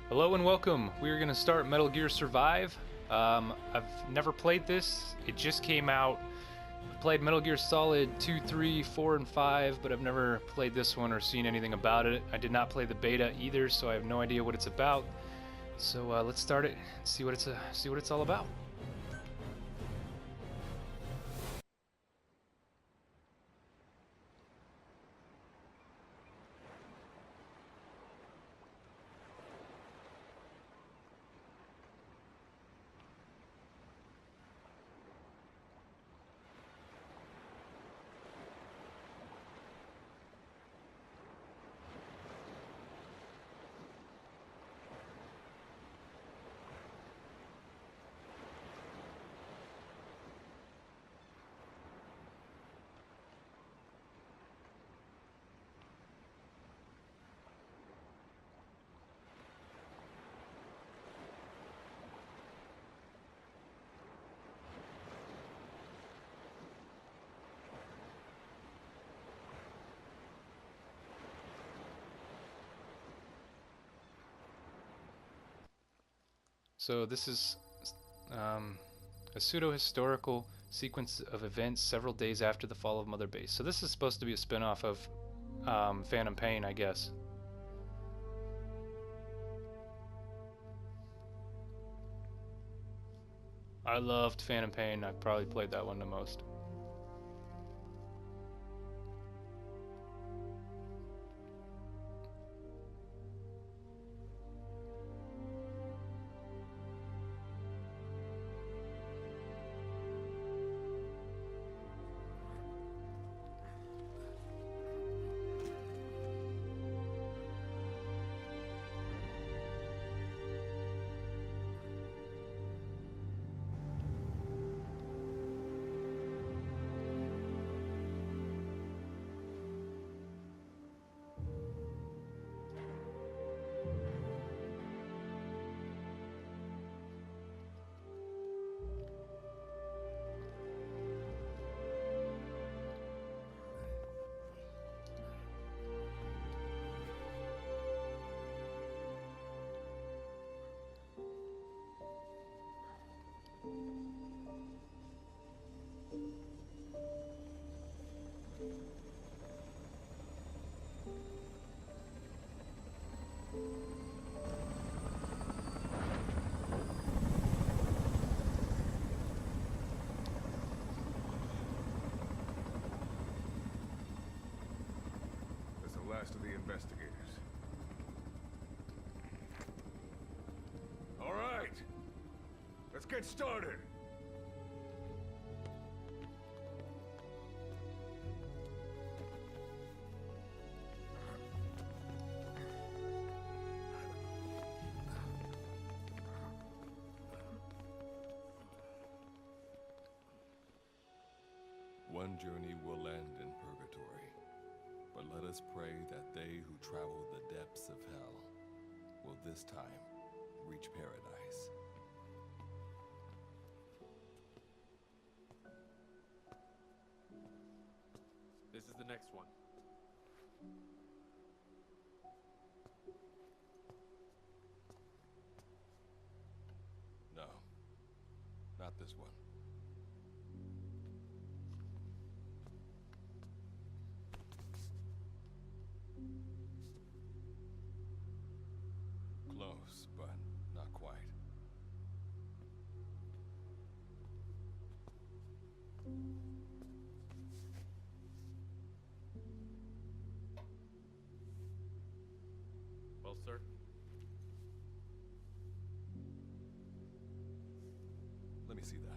Hello and welcome. We're going to start Metal Gear Survive. I've never played this. It just came out. I've played Metal Gear Solid 2, 3, 4, and 5, but I've never played this one or seen anything about it. I did not play the beta either, so I have no idea what it's about. So let's start it and see what it's all about. So this is a pseudo-historical sequence of events several days after the fall of Mother Base. So this is supposed to be a spin-off of Phantom Pain, I guess. I loved Phantom Pain. I probably played that one the most. Last of the investigators. All right, let's get started. One journey will end in purgatory. But let us pray that they who travel the depths of hell will this time reach paradise. This is the next one. No, not this one. Close, but not quite. Well, sir. Let me see that.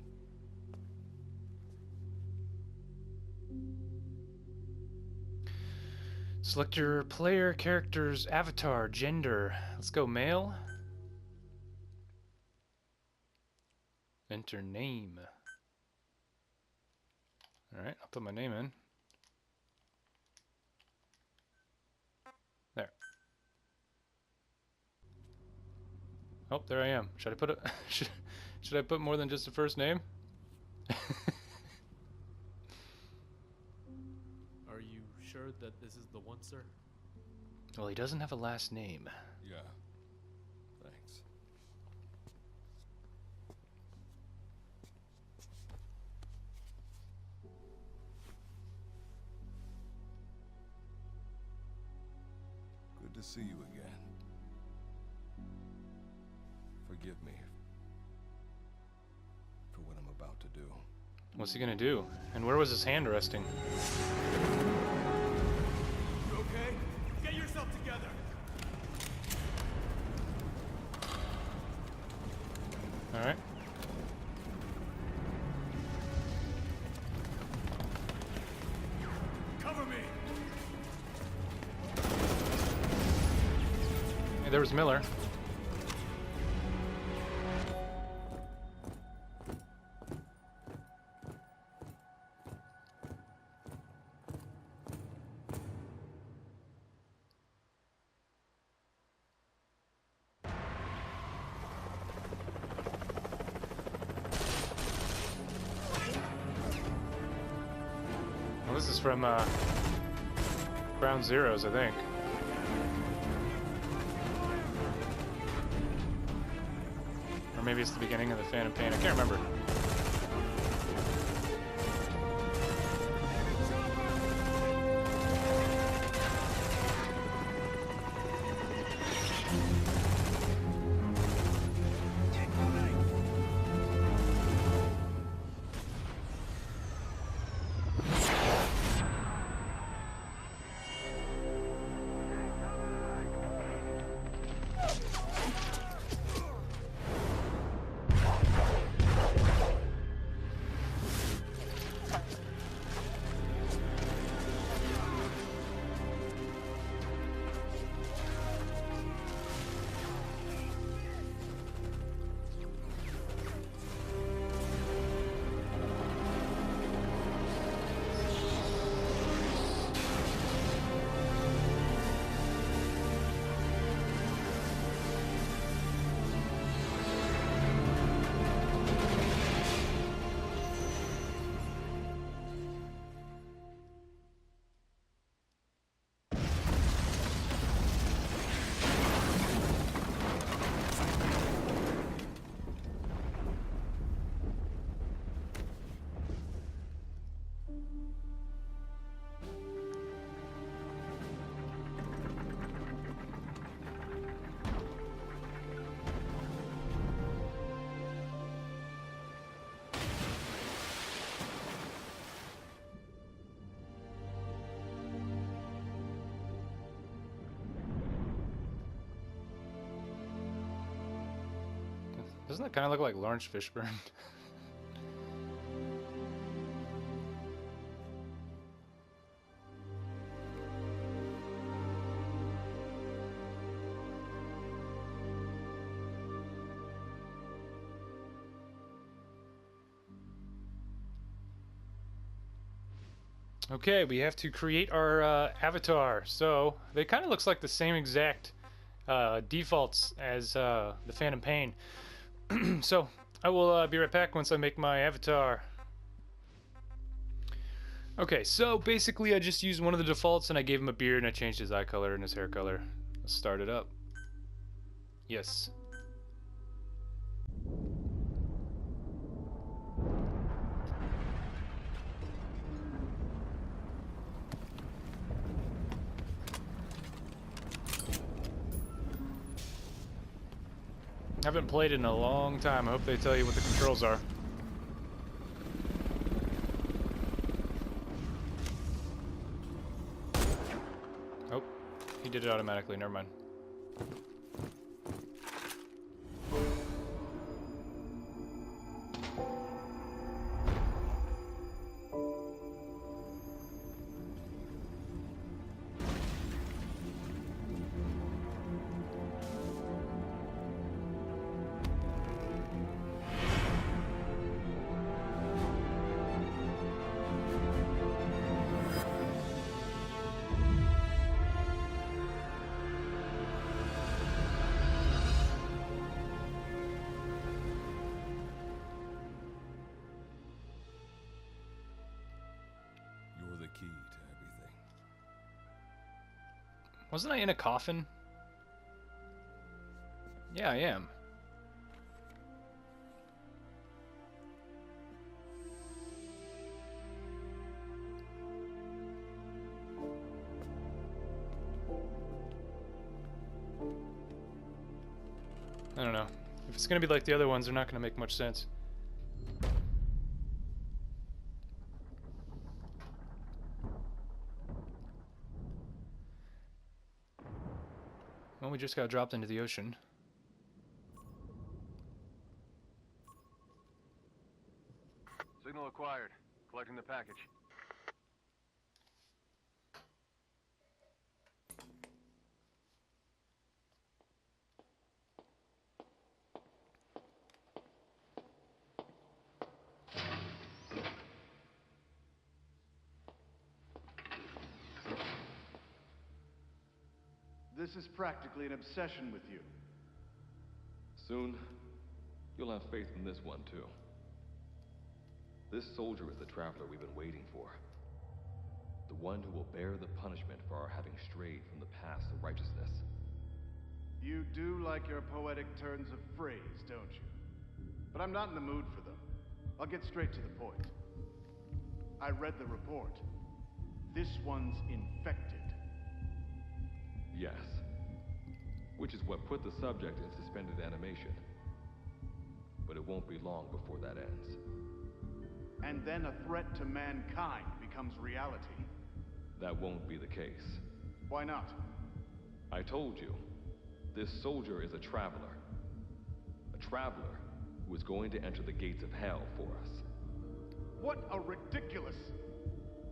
Select your player character's avatar, gender. Let's go male. Enter name. Alright, I'll put my name in. There. Oh, there I am. Should I put a should I put more than just a first name? Are you sure that this is the one, sir? Well, he doesn't have a last name. Yeah. to see you again. Forgive me for what I'm about to do. What's he gonna do? And where was his hand resting? You okay? Get yourself together! Alright. Cover me! Hey, there was Miller. Well, this is from Ground Zeroes, I think. Or maybe it's the beginning of the Phantom Pain. I can't remember. Doesn't that kind of look like Lawrence Fishburne? Okay, we have to create our avatar. So, it kind of looks like the same exact defaults as the Phantom Pain. So, I will be right back once I make my avatar. Okay, so basically I just used one of the defaults and I gave him a beard and I changed his eye color and his hair color. Let's start it up. Yes. I haven't played in a long time. I hope they tell you what the controls are. Oh, he did it automatically. Never mind. Key to everything. Wasn't I in a coffin? Yeah, I am. I don't know. If it's gonna be like the other ones, they're not gonna make much sense. Well, we just got dropped into the ocean. Signal acquired. Collecting the package. This is practically an obsession with you. Soon, you'll have faith in this one, too. This soldier is the traveler we've been waiting for. The one who will bear the punishment for our having strayed from the paths of righteousness. You do like your poetic turns of phrase, don't you? But I'm not in the mood for them. I'll get straight to the point. I read the report. This one's infected. Yes. Which is what put the subject in suspended animation. But it won't be long before that ends. And then a threat to mankind becomes reality. That won't be the case. Why not? I told you, this soldier is a traveler. A traveler who is going to enter the gates of hell for us. What a ridiculous...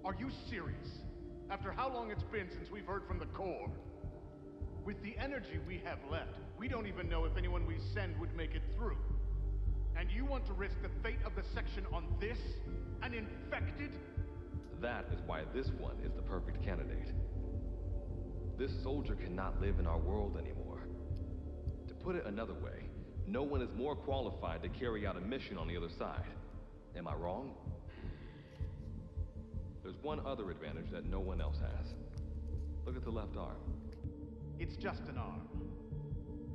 Are you serious? After how long it's been since we've heard from the Corps? With the energy we have left, we don't even know if anyone we send would make it through. And you want to risk the fate of the section on this? An infected? That is why this one is the perfect candidate. This soldier cannot live in our world anymore. To put it another way, no one is more qualified to carry out a mission on the other side. Am I wrong? There's one other advantage that no one else has. Look at the left arm. It's just an arm.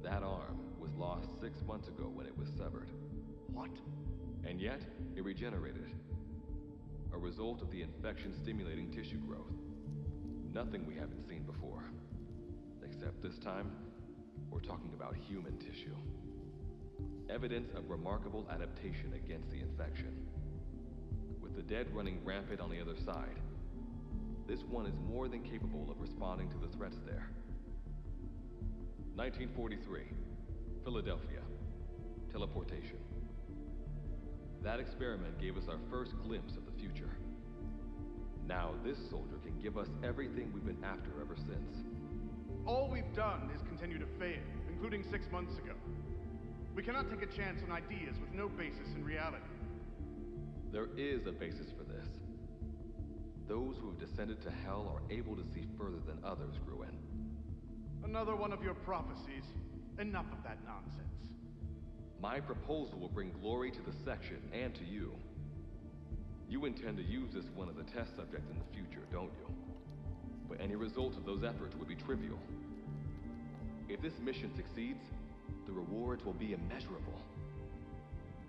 That arm was lost 6 months ago when it was severed. What? And yet, it regenerated. A result of the infection-stimulating tissue growth. Nothing we haven't seen before. Except this time, we're talking about human tissue. Evidence of remarkable adaptation against the infection. With the dead running rampant on the other side, this one is more than capable of responding to the threats there. 1943, Philadelphia. Teleportation. That experiment gave us our first glimpse of the future. Now this soldier can give us everything we've been after ever since. All we've done is continue to fail, including 6 months ago. We cannot take a chance on ideas with no basis in reality. There is a basis for this. Those who have descended to hell are able to see further than others, Gruen. Another one of your prophecies. Enough of that nonsense. My proposal will bring glory to the section and to you. You intend to use this one as a test subject in the future, don't you? But any result of those efforts would be trivial. If this mission succeeds, the rewards will be immeasurable.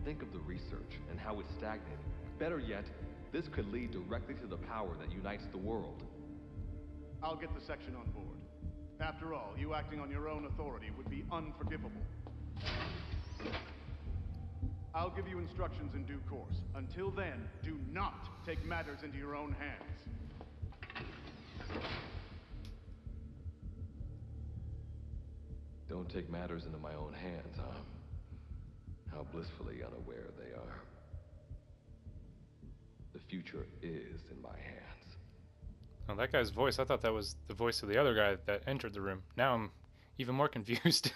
Think of the research and how it's stagnant. Better yet, this could lead directly to the power that unites the world. I'll get the section on board. After all, you acting on your own authority would be unforgivable. I'll give you instructions in due course. Until then, do not take matters into your own hands. Don't take matters into my own hands, huh? How blissfully unaware they are. The future is in my hands. Oh, that guy's voice, I thought that was the voice of the other guy that entered the room. Now I'm even more confused.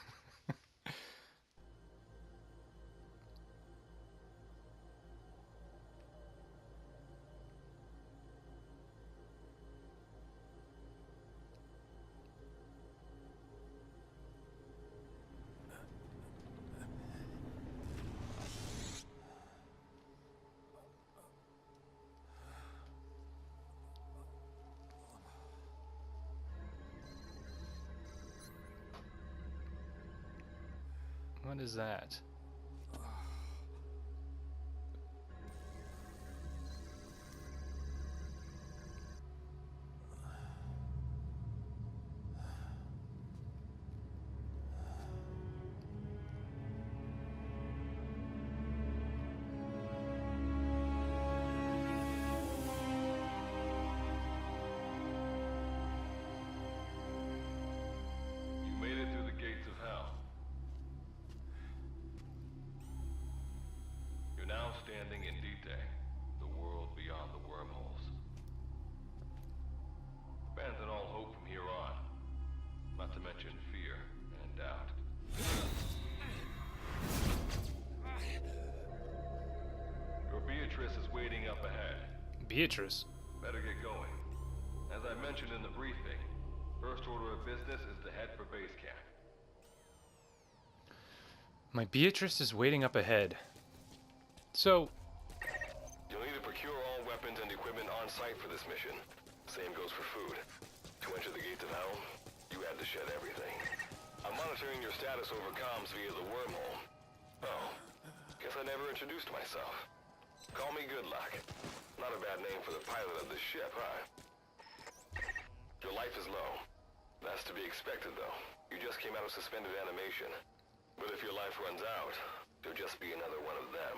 What is that? Beatrice. Better get going. As I mentioned in the briefing, first order of business is to head for base camp. My Beatrice is waiting up ahead. So, You'll need to procure all weapons and equipment on site for this mission. Same goes for food. To enter the gates of hell, you had to shed everything. I'm monitoring your status over comms via the wormhole. Oh, guess I never introduced myself. Call me Good Luck. Not a bad name for the pilot of this ship, huh? Your life is low. That's to be expected, though. You just came out of suspended animation. But if your life runs out, there'll just be another one of them.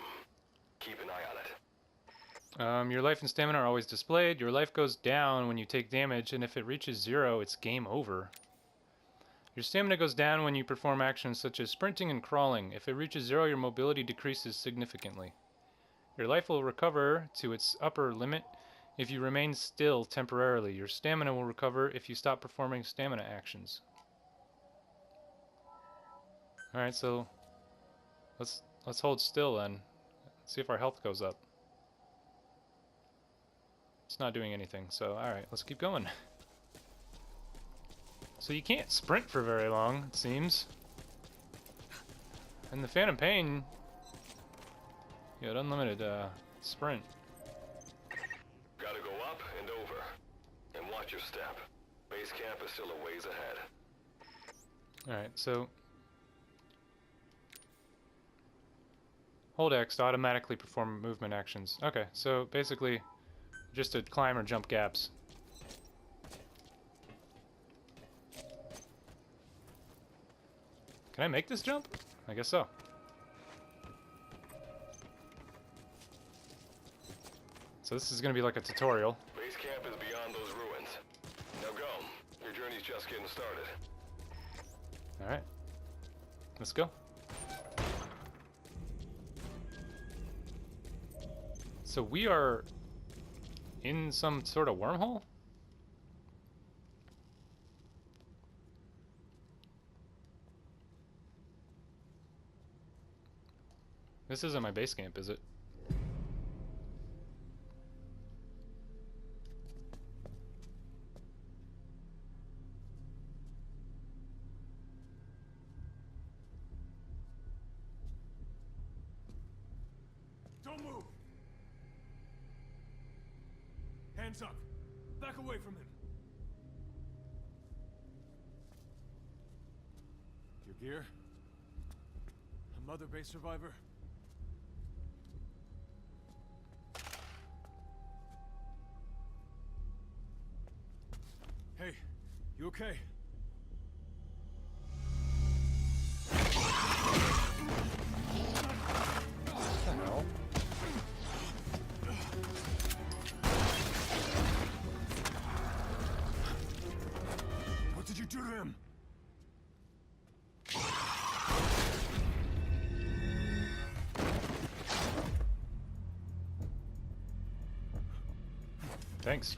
Keep an eye on it. Your life and stamina are always displayed. Your life goes down when you take damage, and if it reaches 0, it's game over. Your stamina goes down when you perform actions such as sprinting and crawling. If it reaches 0, your mobility decreases significantly. Your life will recover to its upper limit if you remain still temporarily. Your stamina will recover if you stop performing stamina actions. Alright, so let's hold still then. See if our health goes up. It's not doing anything, so alright, let's keep going. So you can't sprint for very long, it seems. And the Phantom Pain, you had unlimited sprint. Gotta go up and over. And watch your step. Base camp is still a ways ahead. Alright, so hold X to automatically perform movement actions. Okay, so basically just to climb or jump gaps. Can I make this jump? I guess so. So this is going to be like a tutorial. Base camp is beyond those ruins. Now go. Your journey's just getting started. Alright. Let's go. So we are in some sort of wormhole? This isn't my base camp, is it? Don't move! Hands up! Back away from him! Your gear? A Mother Base survivor? Hey, you okay? What did you do to him? Thanks.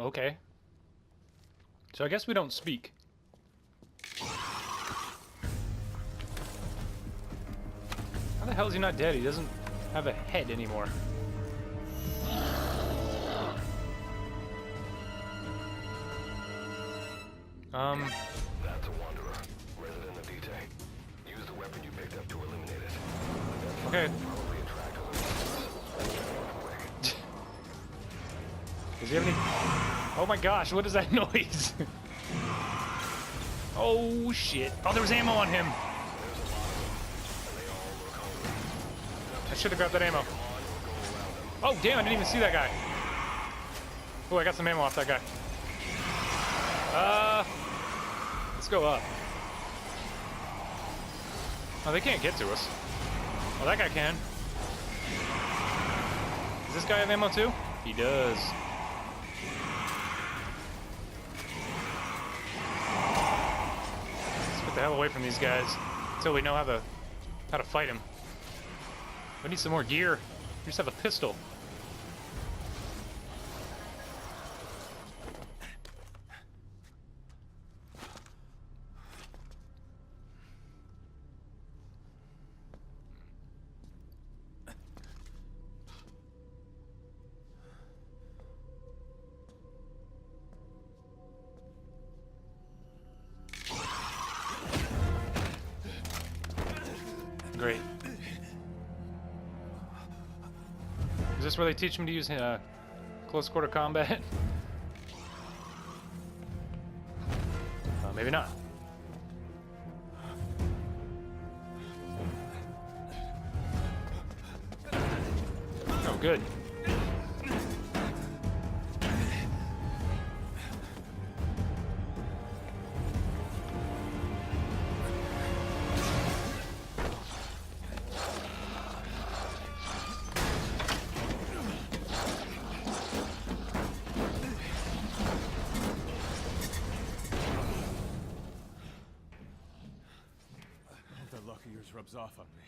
Okay. So I guess we don't speak. How the hell is he not dead? He doesn't have a head anymore. That's a wanderer, resident of Vitae. Use the weapon you picked up to eliminate it. Okay. Probably attract other monsters. Does he have any... Oh my gosh, what is that noise? Oh shit. Oh, there was ammo on him. I should have grabbed that ammo. Oh damn, I didn't even see that guy. Oh, I got some ammo off that guy. Let's go up. Oh, they can't get to us. Oh, that guy can. Does this guy have ammo too? He does. Let's get the hell away from these guys. until we know how to fight him. We need some more gear. We just have a pistol. Great. Is this where they teach me to use close quarter combat? Maybe not. Oh, good. The luck of yours rubs off on me.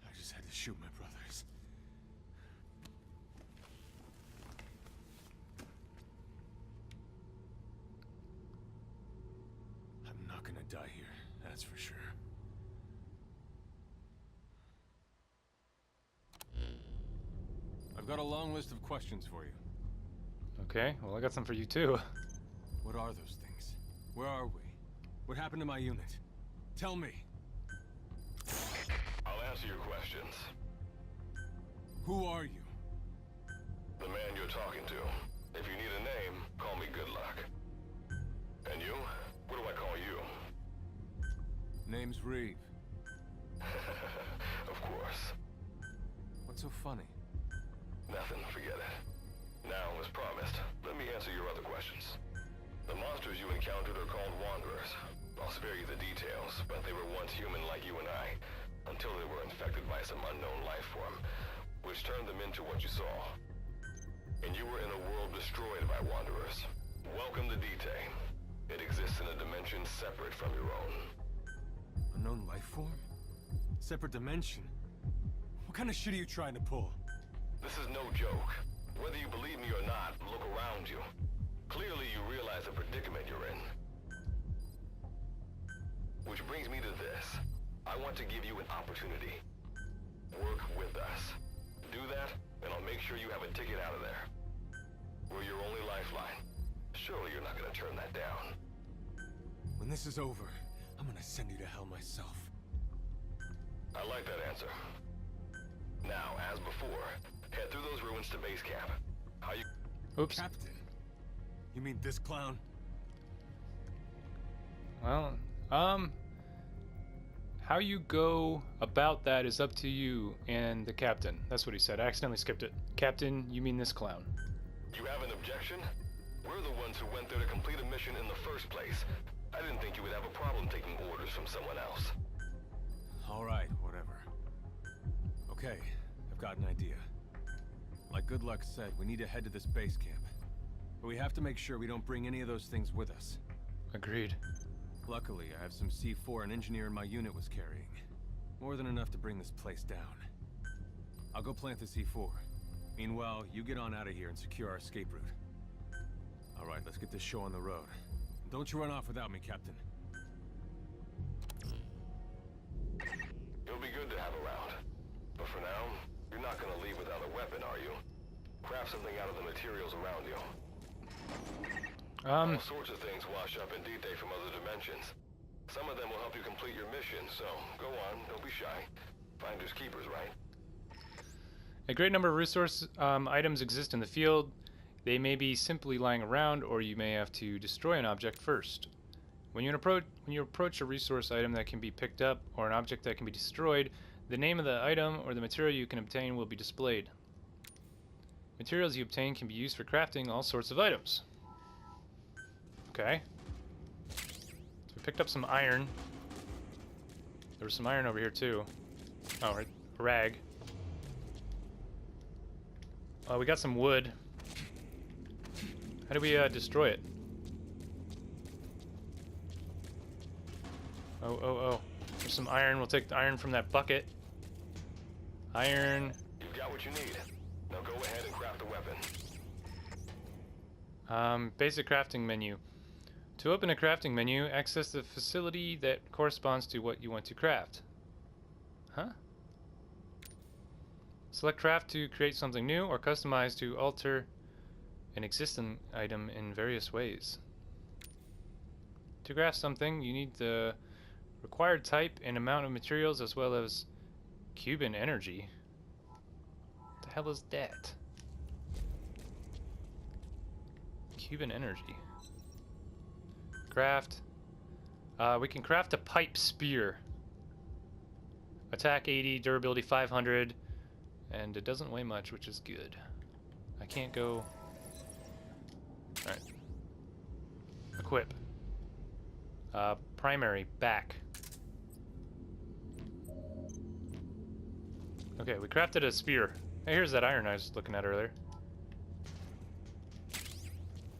I just had to shoot my brothers. I'm not gonna die here, that's for sure. I've got a long list of questions for you. Okay, well, I got some for you too. What are those things? Where are we? What happened to my unit? Tell me. I'll answer your questions. Who are you? The man you're talking to. If you need a name, call me Good Luck. And you? What do I call you? Name's Reeve. Of course. What's so funny? Nothing, forget it. Now, as promised, let me answer your other questions. The monsters you encountered are called Wanderers. I'll spare you the details, but they were once human like you and I, until they were infected by some unknown life form, which turned them into what you saw. And you were in a world destroyed by Wanderers. Welcome to Detae. It exists in a dimension separate from your own. Unknown life form? Separate dimension? What kind of shit are you trying to pull? This is no joke. Whether you believe me or not, look around you. Clearly you realize the predicament you're in. Which brings me to this. I want to give you an opportunity. Work with us. Do that, and I'll make sure you have a ticket out of there. We're your only lifeline. Surely you're not gonna turn that down. When this is over, I'm gonna send you to hell myself. I like that answer. Now, as before, head through those ruins to base camp. How you... Oops. Captain? You mean this clown? Well, how you go about that is up to you and the captain. That's what he said. I accidentally skipped it. Captain, you mean this clown. You have an objection? We're the ones who went there to complete a mission in the first place. I didn't think you would have a problem taking orders from someone else. All right, whatever. Okay, I've got an idea. Like Good Luck said, we need to head to this base camp. But we have to make sure we don't bring any of those things with us. Agreed. Luckily, I have some C4 an engineer in my unit was carrying. More than enough to bring this place down. I'll go plant the C4. Meanwhile, you get on out of here and secure our escape route. All right, let's get this show on the road. Don't you run off without me, Captain. You'll be good to have around. But for now, you're not gonna leave without a weapon, are you? Craft something out of the materials around you. All sorts of things wash up in Detae from other dimensions. Some of them will help you complete your mission, so go on, don't be shy. Finders keepers, right? A great number of resource items exist in the field. They may be simply lying around, or you may have to destroy an object first. When you approach a resource item that can be picked up, or an object that can be destroyed, the name of the item or the material you can obtain will be displayed. Materials you obtain can be used for crafting all sorts of items. Okay. So we picked up some iron. There was some iron over here too. Oh, right. A rag. We got some wood. How do we destroy it? Oh, oh, oh. There's some iron. We'll take the iron from that bucket. Iron. You've got what you need. Now go ahead and craft the weapon. Basic crafting menu. To open a crafting menu, access the facility that corresponds to what you want to craft. Huh? Select craft to create something new, or customize to alter an existing item in various ways. To craft something, you need the required type and amount of materials, as well as Cuban energy. What the hell is that? Cuban energy. Craft. We can craft a pipe spear. Attack 80, durability 500, and it doesn't weigh much, which is good. I can't go... Alright. Equip. Primary, back. Okay, we crafted a spear. Hey, here's that iron I was looking at earlier.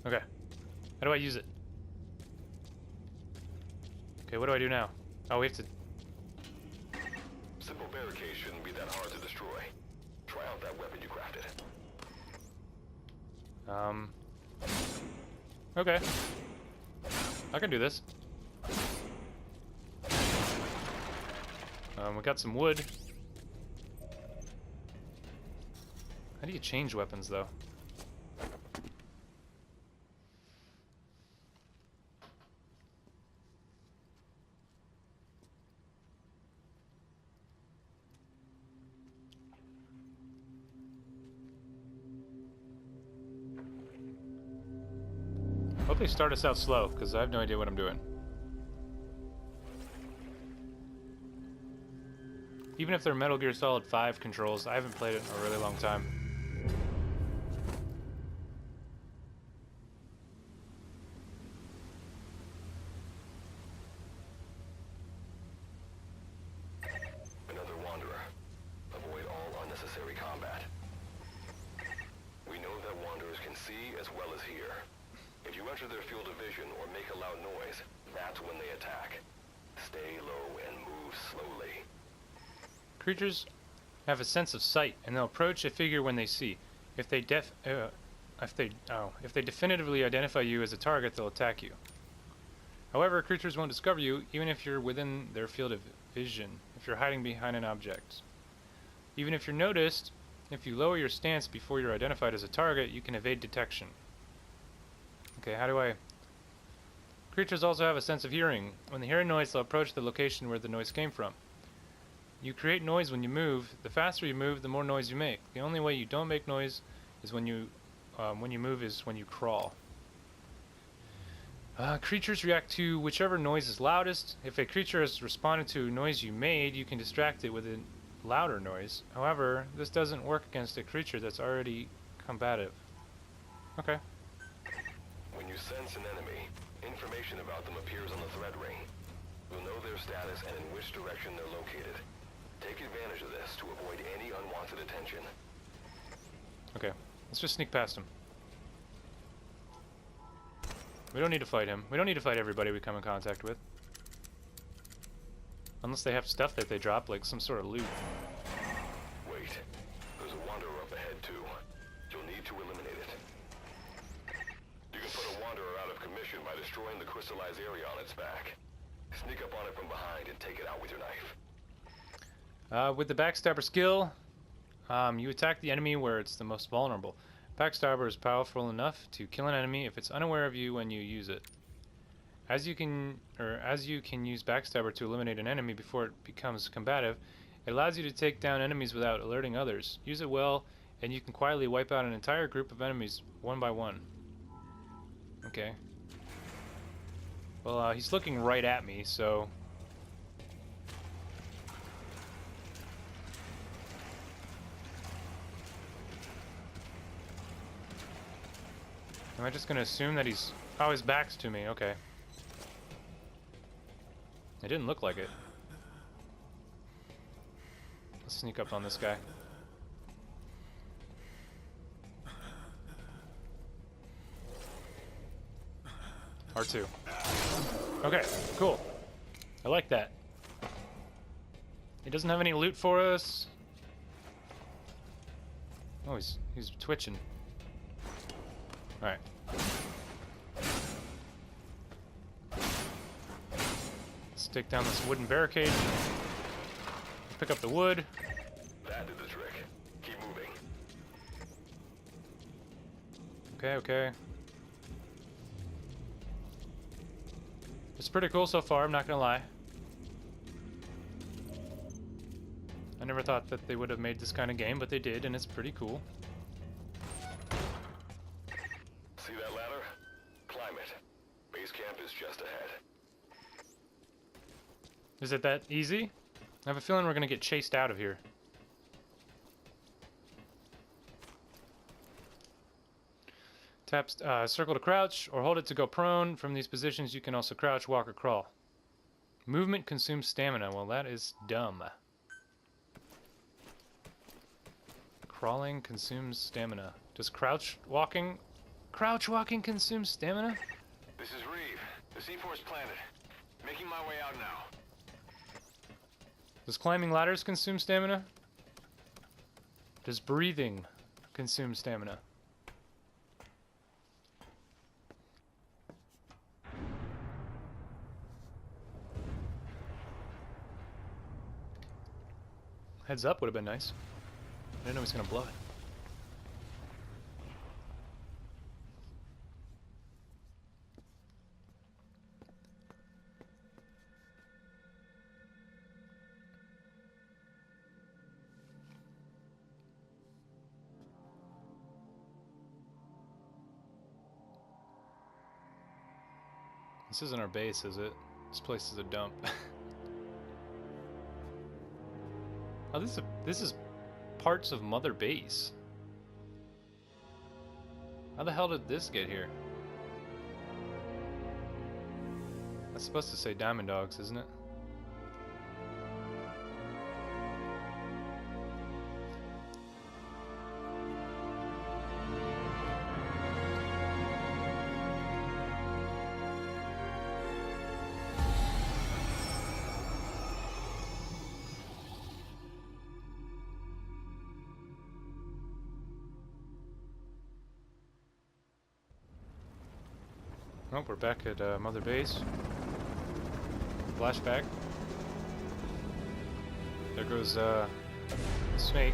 Okay. How do I use it? Okay, what do I do now? Oh, we have to... Simple barricade shouldn't be that hard to destroy. Try out that weapon you crafted. Okay. I can do this. We got some wood. How do you change weapons, though? Hope they start us out slow, because I have no idea what I'm doing. Even if they're Metal Gear Solid 5 controls, I haven't played it in a really long time. Another wanderer. Avoid all unnecessary combat. We know that wanderers can see as well as hear. If you enter their field of vision or make a loud noise, that's when they attack. Stay low and move slowly. Creatures have a sense of sight, and they'll approach a figure when they see. If they definitively identify you as a target, they'll attack you. However, creatures won't discover you, even if you're within their field of vision, if you're hiding behind an object. Even if you're noticed, if you lower your stance before you're identified as a target, you can evade detection. Okay, how do I... Creatures also have a sense of hearing. When they hear a noise, they'll approach the location where the noise came from. You create noise when you move. The faster you move, the more noise you make. The only way you don't make noise is when you move is when you crawl. Creatures react to whichever noise is loudest. If a creature has responded to a noise you made, you can distract it with a louder noise. However, this doesn't work against a creature that's already combative. Okay. When you sense an enemy, information about them appears on the threat ring. You'll know their status and in which direction they're located. Take advantage of this to avoid any unwanted attention. Okay, let's just sneak past him. We don't need to fight him. We don't need to fight everybody we come in contact with. Unless they have stuff that they drop, like some sort of loot. Wait. There's a wanderer up ahead, too. You'll need to eliminate it. You can put a wanderer out of commission by destroying the crystallized area on its back. Sneak up on it from behind and take it out with your knife. With the Backstabber skill, you attack the enemy where it's the most vulnerable. Backstabber is powerful enough to kill an enemy if it's unaware of you when you use it. As you can use Backstabber to eliminate an enemy before it becomes combative, it allows you to take down enemies without alerting others. Use it well, and you can quietly wipe out an entire group of enemies one by one. Okay. Well, he's looking right at me, so... Am I just gonna assume that he's... Oh, his back's to me, okay. It didn't look like it. Let's sneak up on this guy. R2. Okay, cool. I like that. He doesn't have any loot for us. Oh, he's twitching. Alright. Let's take down this wooden barricade. Pick up the wood. That did the trick. Keep moving. Okay, okay. It's pretty cool so far, I'm not gonna lie. I never thought that they would have made this kind of game, but they did, and it's pretty cool. See that ladder? Climb it. Base camp is just ahead. Is it that easy? I have a feeling we're gonna get chased out of here. Tap circle to crouch, or hold it to go prone. From these positions, you can also crouch, walk, or crawl. Movement consumes stamina. Well, that is dumb. Crawling consumes stamina. Does crouch walking consume stamina? This is Reeve. The C4 is planted. Making my way out now. Does climbing ladders consume stamina? Does breathing consume stamina? Heads up would have been nice. I didn't know he was gonna blow it. This isn't our base, is it? This place is a dump. Oh, this is parts of Mother Base. How the hell did this get here? That's supposed to say Diamond Dogs, isn't it? Oh, we're back at Mother Base. Flashback. There goes Snake.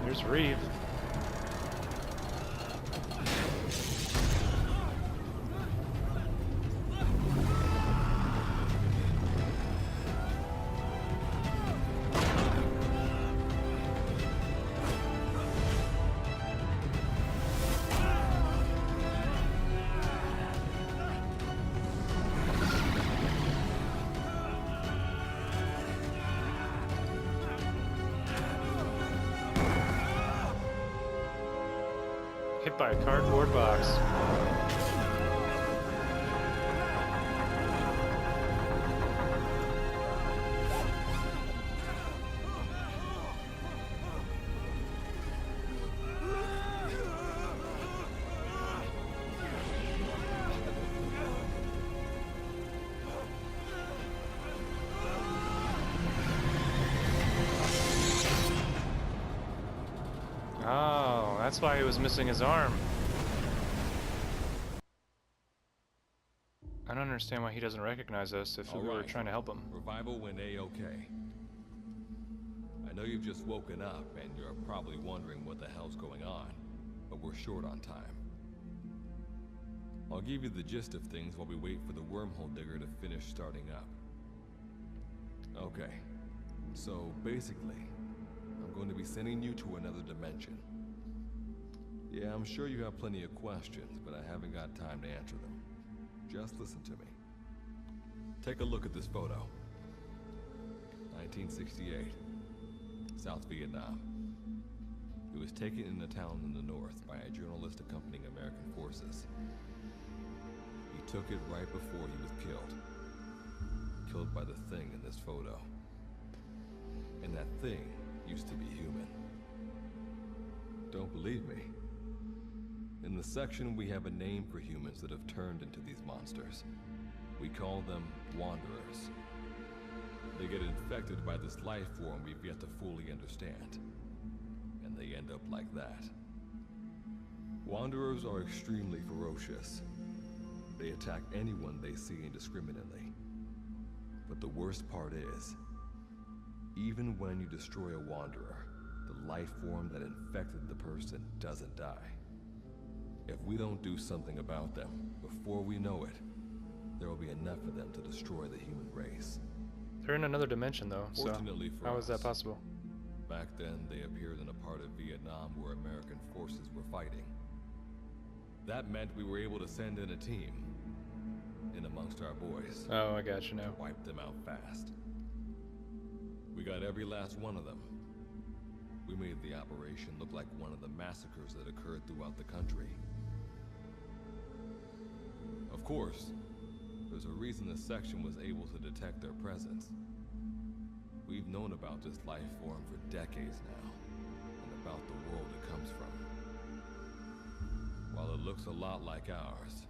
There's Reeve. Hit by a cardboard box. Oh, that's why he was missing his arm. I don't understand why he doesn't recognize us if we were trying to help him. Revival went A-okay. I know you've just woken up and you're probably wondering what the hell's going on, but we're short on time. I'll give you the gist of things while we wait for the wormhole digger to finish starting up. Okay, so basically, I'm going to be sending you to another dimension. Yeah, I'm sure you have plenty of questions, but I haven't got time to answer them. Just listen to me. Take a look at this photo. 1968, South Vietnam. It was taken in a town in the north by a journalist accompanying American forces. He took it right before he was killed. Killed by the thing in this photo. And that thing used to be human. Don't believe me? In the section, we have a name for humans that have turned into these monsters. We call them Wanderers. They get infected by this life form we've yet to fully understand. And they end up like that. Wanderers are extremely ferocious. They attack anyone they see indiscriminately. But the worst part is, even when you destroy a Wanderer, the life form that infected the person doesn't die. If we don't do something about them, before we know it, there will be enough of them to destroy the human race. They're in another dimension, though, Fortunately for how us, is that possible? Back then, they appeared in a part of Vietnam where American forces were fighting. That meant we were able to send in a team, in amongst our boys. Oh, I got you now. Wipe them out fast. We got every last one of them. We made the operation look like one of the massacres that occurred throughout the country. Of course, there's a reason the section was able to detect their presence. We've known about this life form for decades now, and about the world it comes from. While it looks a lot like ours,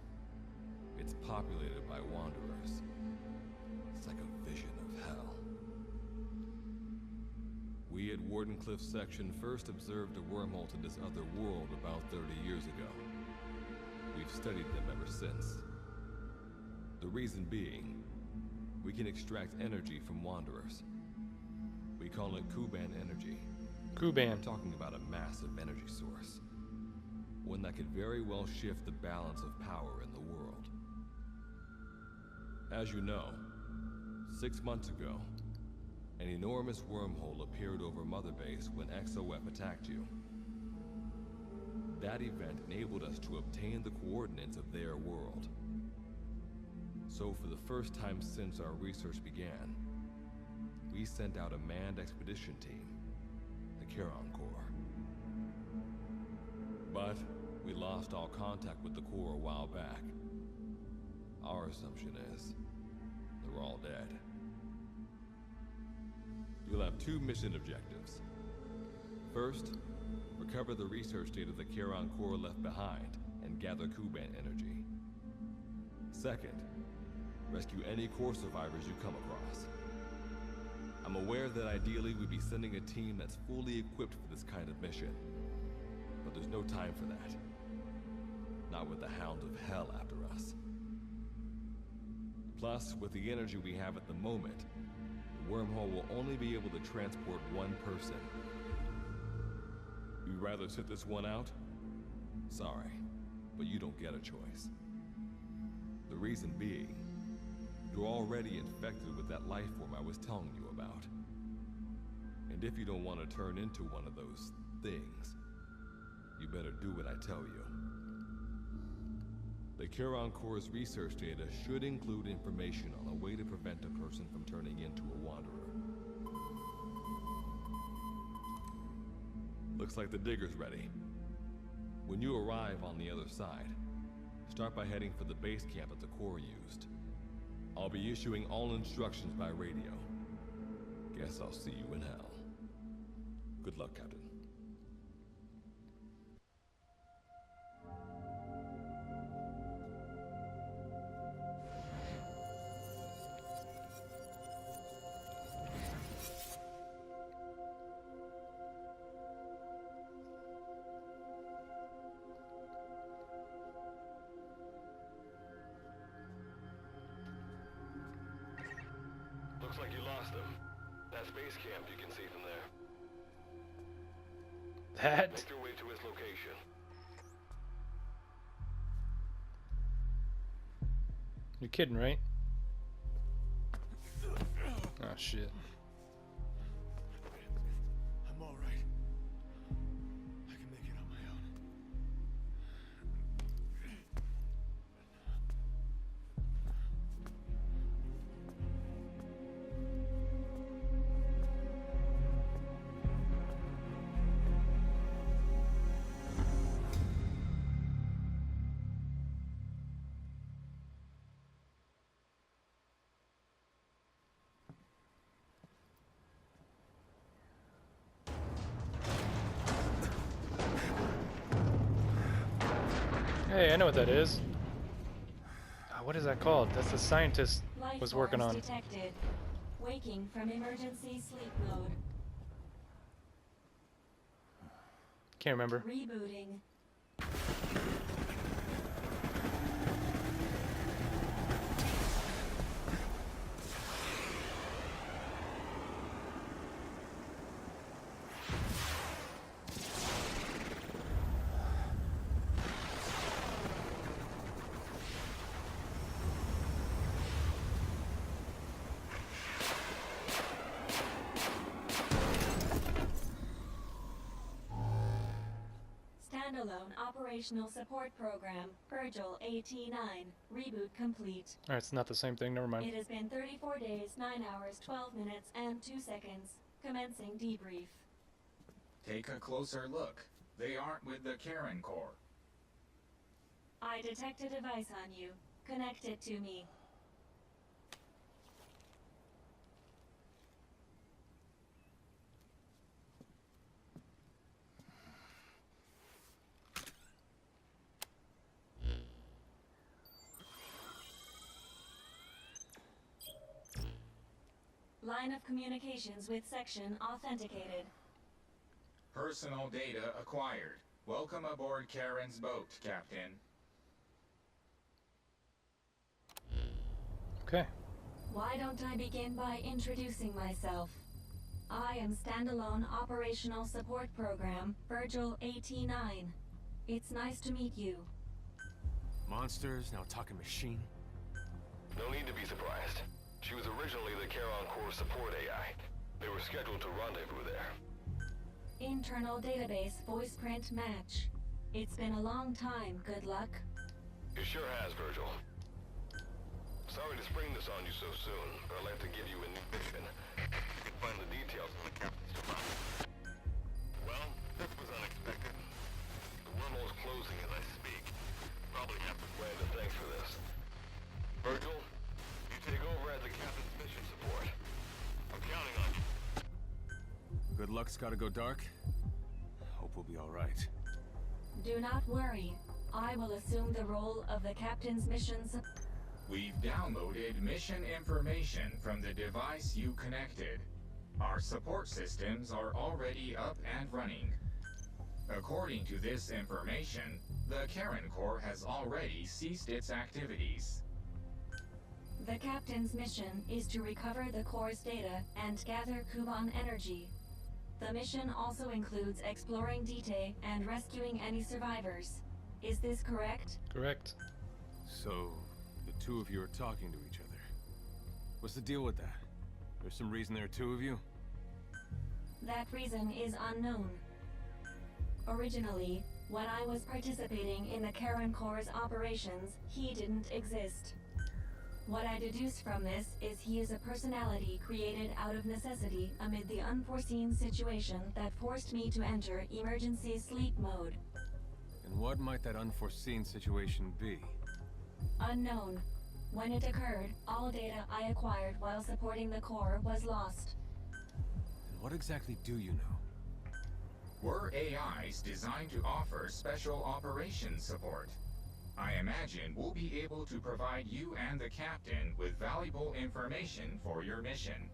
it's populated by Wanderers. It's like a vision of hell. We at Wardenclyffe section first observed a wormhole to this other world about 30 years ago. We've studied them ever since. The reason being, we can extract energy from Wanderers. We call it Kuban energy. Kuban. I'm talking about a massive energy source. One that could very well shift the balance of power in the world. As you know, 6 months ago, an enormous wormhole appeared over Mother Base when XOF attacked you. That event enabled us to obtain the coordinates of their world. So for the first time since our research began, we sent out a manned expedition team, the Charon Corps. But we lost all contact with the Corps a while back. Our assumption is they're all dead. You'll have 2 mission objectives. First, recover the research data the Charon Corps left behind and gather Kuban energy. Second, rescue any Corps survivors you come across. I'm aware that ideally we'd be sending a team that's fully equipped for this kind of mission. But there's no time for that. Not with the Hound of Hell after us. Plus, with the energy we have at the moment, the wormhole will only be able to transport one person. You'd rather sit this one out? Sorry, but you don't get a choice. The reason being, you're already infected with that life form I was telling you about. And if you don't want to turn into one of those things, you better do what I tell you. The Charon Corps' research data should include information on a way to prevent a person from turning into a Wanderer. Looks like the digger's ready. When you arrive on the other side, start by heading for the base camp that the Corps used. I'll be issuing all instructions by radio. Guess I'll see you in hell. Good luck, Captain. base camp you can see from there. That? Make your way to its location. You're kidding, right? Oh shit. I'm all right. I can make it on my own. Hey, I know what that is. What is that called? That's the scientist Life was working forms on. detected. Waking from emergency sleep mode. Can't remember. Rebooting. Standalone Operational Support Program, Virgil AT-9. Reboot complete. Alright, it's not the same thing, never mind. It has been 34 days, 9 hours, 12 minutes, and 2 seconds. Commencing debrief. Take a closer look. They aren't with the Karen Corps. I detect a device on you. Connect it to me. Line of communications with section authenticated. Personal data acquired. Welcome aboard Karen's boat, Captain. Okay. Why don't I begin by introducing myself? I am Standalone Operational Support Program, Virgil AT-9. It's nice to meet you. Monsters, now talking machine. No need to be surprised. She was originally the Charon Corps support AI. They were scheduled to rendezvous there. Internal database voice print match. It's been a long time, good luck. It sure has, Virgil. Sorry to spring this on you so soon, but I'd like to give you a new mission. You can find the details in the captain's device. Well, this was unexpected. The wormhole's closing as I speak. Probably have to plan to thanks for this. Virgil, you take over as the captain's mission support. I'm counting on you. Good luck's gotta go dark. Hope we'll be alright. Do not worry. I will assume the role of the captain's mission support. We've downloaded mission information from the device you connected. Our support systems are already up and running. According to this information, the Karen Corps has already ceased its activities. The captain's mission is to recover the Corps' data and gather Kuban energy. The mission also includes exploring Dite and rescuing any survivors. Is this correct? Correct. So, the two of you are talking to each other. What's the deal with that? There's some reason there are two of you? That reason is unknown. Originally, when I was participating in the Karen Corps' operations, he didn't exist. What I deduce from this is he is a personality created out of necessity amid the unforeseen situation that forced me to enter emergency sleep mode. And what might that unforeseen situation be? Unknown. When it occurred, all data I acquired while supporting the Corps was lost. And what exactly do you know? We're AIs designed to offer special operations support. I imagine we'll be able to provide you and the captain with valuable information for your mission.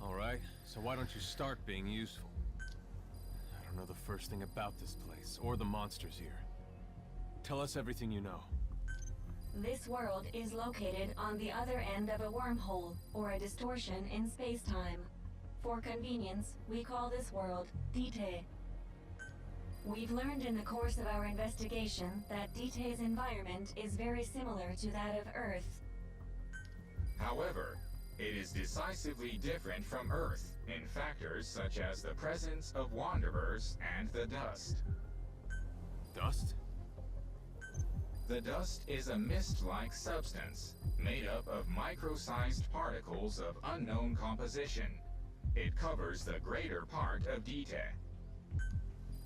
Alright, so why don't you start being useful? I don't know the first thing about this place, or the monsters here. Tell us everything you know. This world is located on the other end of a wormhole, or a distortion in space-time. For convenience, we call this world Dite. We've learned in the course of our investigation that Dite's environment is very similar to that of Earth. However, it is decisively different from Earth in factors such as the presence of wanderers and the dust. Dust? The dust is a mist-like substance made up of micro-sized particles of unknown composition. It covers the greater part of Dite.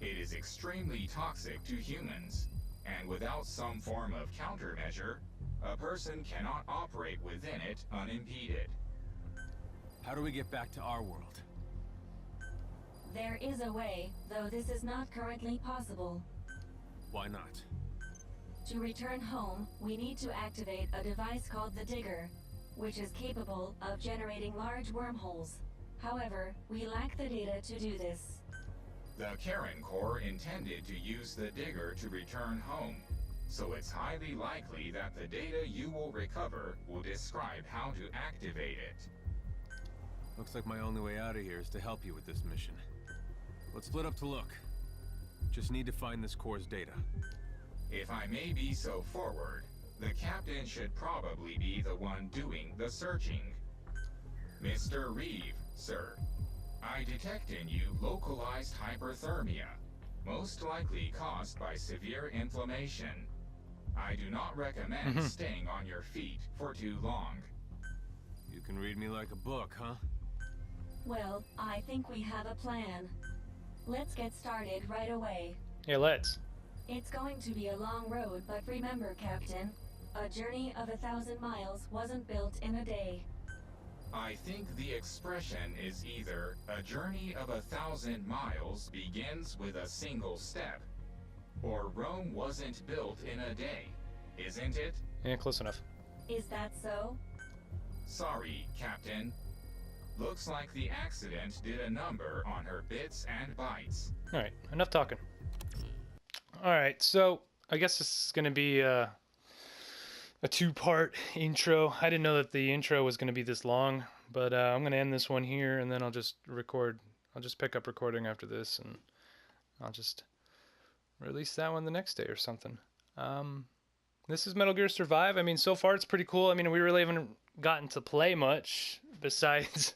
It is extremely toxic to humans, and without some form of countermeasure, a person cannot operate within it unimpeded. How do we get back to our world? There is a way, though this is not currently possible. Why not? To return home, we need to activate a device called the Digger, which is capable of generating large wormholes. However, we lack the data to do this. The Karen Corps intended to use the Digger to return home, so it's highly likely that the data you will recover will describe how to activate it. Looks like my only way out of here is to help you with this mission. Let's split up to look. Just need to find this Corps' data. If I may be so forward, the captain should probably be the one doing the searching. Mr. Reeve, sir, I detect in you localized hyperthermia, most likely caused by severe inflammation. I do not recommend staying on your feet for too long. You can read me like a book, huh? Well, I think we have a plan. Let's get started right away. Yeah, let's. It's going to be a long road, but remember, Captain, a journey of 1,000 miles wasn't built in a day. I think the expression is either a journey of 1,000 miles begins with a single step, or Rome wasn't built in a day, isn't it? Yeah, close enough. Is that so? Sorry, Captain. Looks like the accident did a number on her bits and bytes. Alright, enough talking. Alright, so I guess this is going to be a two-part intro. I didn't know that the intro was going to be this long, but I'm going to end this one here, and then I'll just record. I'll just pick up recording after this, and I'll just release that one the next day or something. This is Metal Gear Survive. I mean, so far it's pretty cool. I mean, we really haven't gotten to play much besides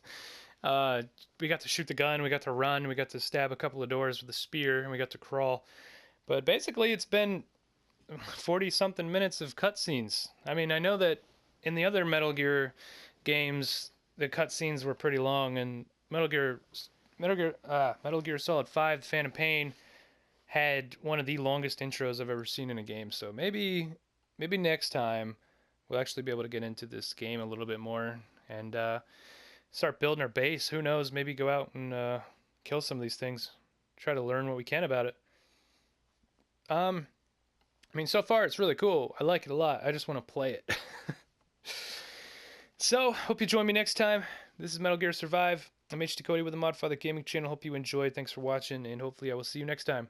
we got to shoot the gun, we got to run, we got to stab a couple of doors with a spear, and we got to crawl. But basically it's been 40-something minutes of cutscenes. I mean, I know that in the other Metal Gear games, the cutscenes were pretty long, and Metal Gear Solid 5: Phantom Pain had one of the longest intros I've ever seen in a game. So maybe next time we'll actually be able to get into this game a little bit more and start building our base. Who knows? Maybe go out and kill some of these things. Try to learn what we can about it. I mean, so far it's really cool. I like it a lot. I just want to play it. So, hope you join me next time. This is Metal Gear Survive. I'm HD Cody with the Mod Father Gaming channel. Hope you enjoyed. Thanks for watching, and hopefully I will see you next time.